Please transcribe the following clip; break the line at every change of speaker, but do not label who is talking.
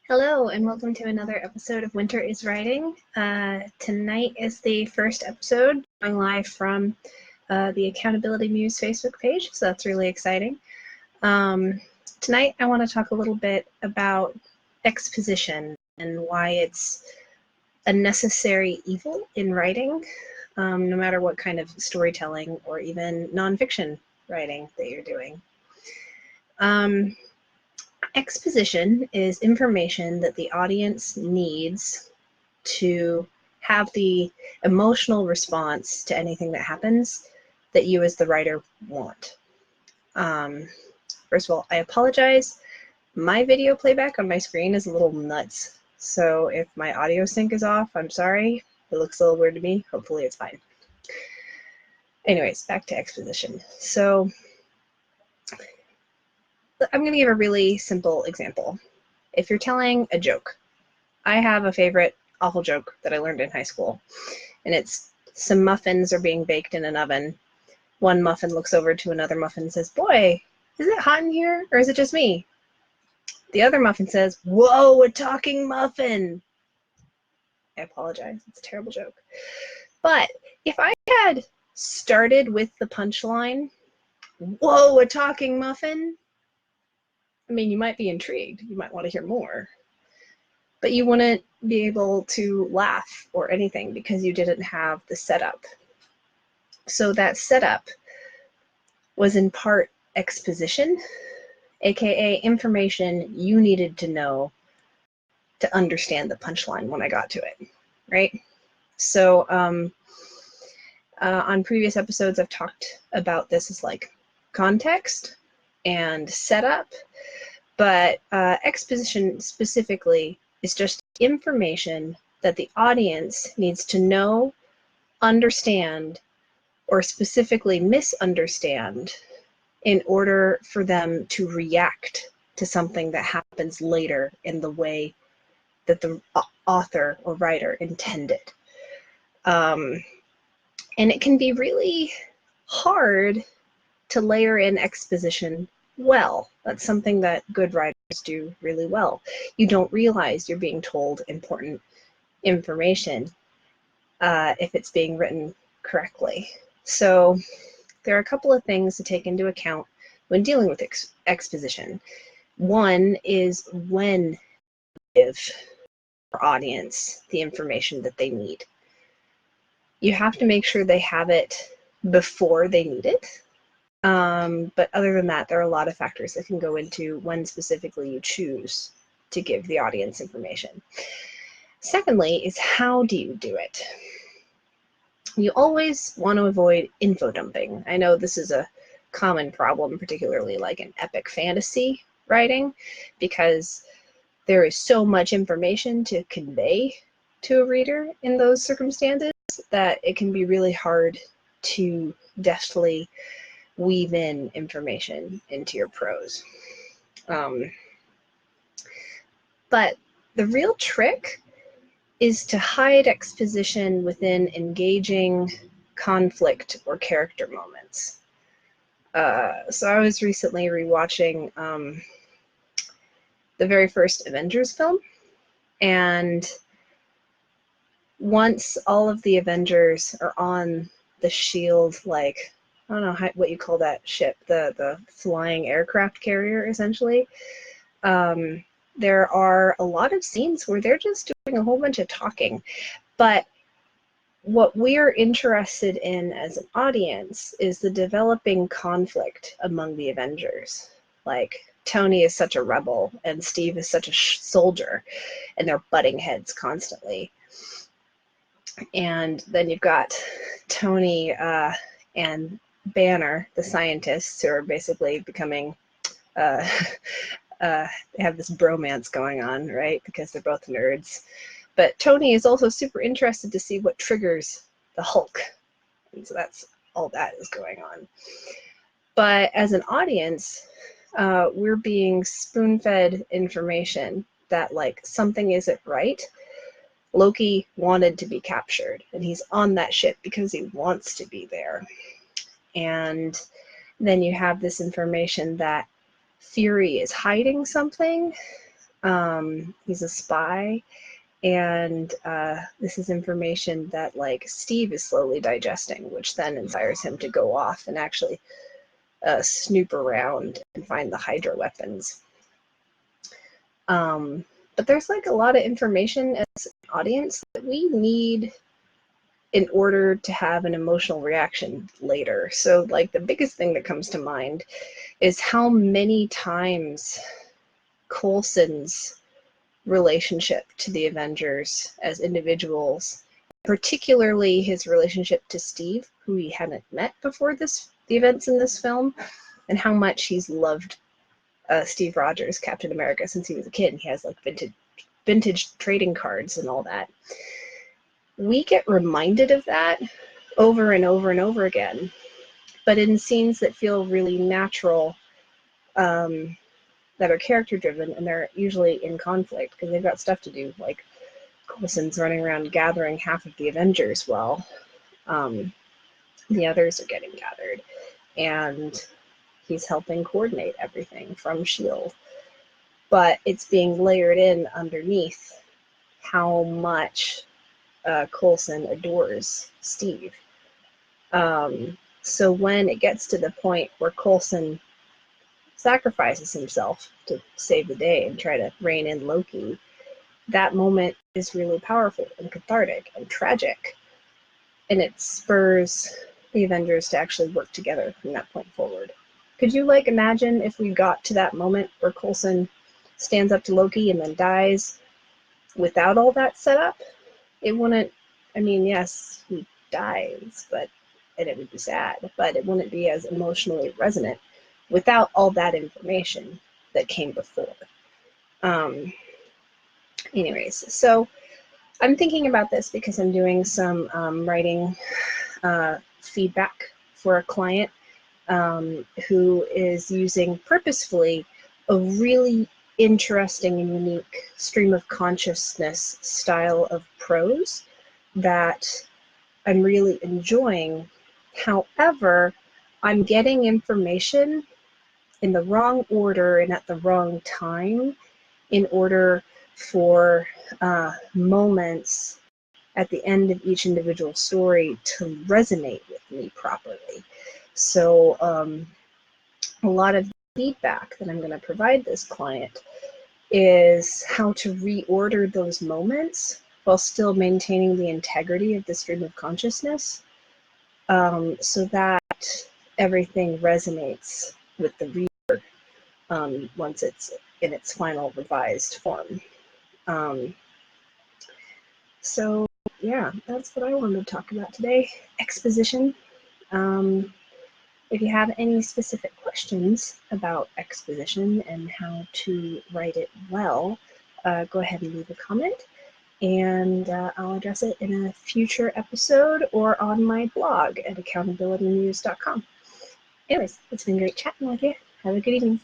Hello, and welcome to another episode of Winter is Writing. Tonight is the first episode going live from the Accountability Muse Facebook page, so that's really exciting. Tonight I want to talk a little bit about exposition and why it's a necessary evil in writing, no matter what kind of storytelling or even nonfiction writing that you're doing. Exposition is information that the audience needs to have the emotional response to anything that happens that you as the writer want. First of all, I apologize. My video playback on my screen is a little nuts. So if my audio sync is off, I'm sorry. It looks a little weird to me. Hopefully it's fine. Anyways, back to exposition. So I'm going to give a really simple example. If you're telling a joke, I have a favorite awful joke that I learned in high school, and it's some muffins are being baked in an oven. One muffin looks over to another muffin and says, "Boy, is it hot in here, or is it just me?" The other muffin says, "Whoa, a talking muffin." I apologize, it's a terrible joke. But if I had started with the punchline, "Whoa, a talking muffin," I mean, you might be intrigued. You might want to hear more. But you wouldn't be able to laugh or anything because you didn't have the setup. So that setup was in part exposition, aka information you needed to know to understand the punchline when I got to it, right? So on previous episodes, I've talked about this as like context and setup, but exposition specifically is just information that the audience needs to know, understand, or specifically misunderstand in order for them to react to something that happens later in the way that the author or writer intended. And it can be really hard to layer in exposition well. That's something that good writers do really well. You don't realize you're being told important information if it's being written correctly. So there are a couple of things to take into account when dealing with exposition. One is when you give your audience the information that they need. You have to make sure they have it before they need it. But other than that, there are a lot of factors that can go into when specifically you choose to give the audience information. Secondly is, how do you do it? You always want to avoid info dumping. I know this is a common problem, particularly like in epic fantasy writing, because there is so much information to convey to a reader in those circumstances that it can be really hard to deftly weave in information into your prose. But the real trick is to hide exposition within engaging conflict or character moments. So I was recently rewatching the very first Avengers film, and once all of the Avengers are on the shield, like, I don't know what you call that ship, the flying aircraft carrier, essentially. There are a lot of scenes where they're just doing a whole bunch of talking. But what we're interested in as an audience is the developing conflict among the Avengers. Like, Tony is such a rebel and Steve is such a soldier, and they're butting heads constantly. And then you've got Tony and Banner, the scientists, who are basically becoming, they have this bromance going on, right? Because they're both nerds. But Tony is also super interested to see what triggers the Hulk. And so that's all that is going on. But as an audience, we're being spoon-fed information that, like, something isn't right. Loki wanted to be captured, and he's on that ship because he wants to be there. And then you have this information that Fury is hiding something, He's a spy, and this is information that like Steve is slowly digesting, which then inspires him to go off and actually snoop around and find the Hydra weapons. But there's like a lot of information as an audience that we need in order to have an emotional reaction later. So like the biggest thing that comes to mind is how many times Coulson's relationship to the Avengers as individuals, particularly his relationship to Steve, who he hadn't met before the events in this film, and how much he's loved Steve Rogers, Captain America, since he was a kid. He has like vintage trading cards and all that. We get reminded of that over and over and over again, but in scenes that feel really natural, that are character driven, and they're usually in conflict because they've got stuff to do, like Coulson's running around gathering half of the Avengers while the others are getting gathered, and he's helping coordinate everything from S.H.I.E.L.D. But it's being layered in underneath how much Coulson adores Steve. So when it gets to the point where Coulson sacrifices himself to save the day and try to rein in Loki, that moment is really powerful and cathartic and tragic. And it spurs the Avengers to actually work together from that point forward. Could you like imagine if we got to that moment where Coulson stands up to Loki and then dies without all that set up? It wouldn't, I mean, yes, he dies, and it would be sad, but it wouldn't be as emotionally resonant without all that information that came before. Anyways, so I'm thinking about this because I'm doing some writing feedback for a client who is using purposefully a really interesting and unique stream of consciousness style of prose that I'm really enjoying. However, I'm getting information in the wrong order and at the wrong time in order for moments at the end of each individual story to resonate with me properly. So a lot of feedback that I'm going to provide this client is how to reorder those moments while still maintaining the integrity of the stream of consciousness, so that everything resonates with the reader once it's in its final revised form. So yeah, that's what I wanted to talk about today, exposition. If you have any specific questions about exposition and how to write it well, go ahead and leave a comment, and I'll address it in a future episode or on my blog at accountabilitynews.com. Anyways, it's been great chatting with you. Have a good evening.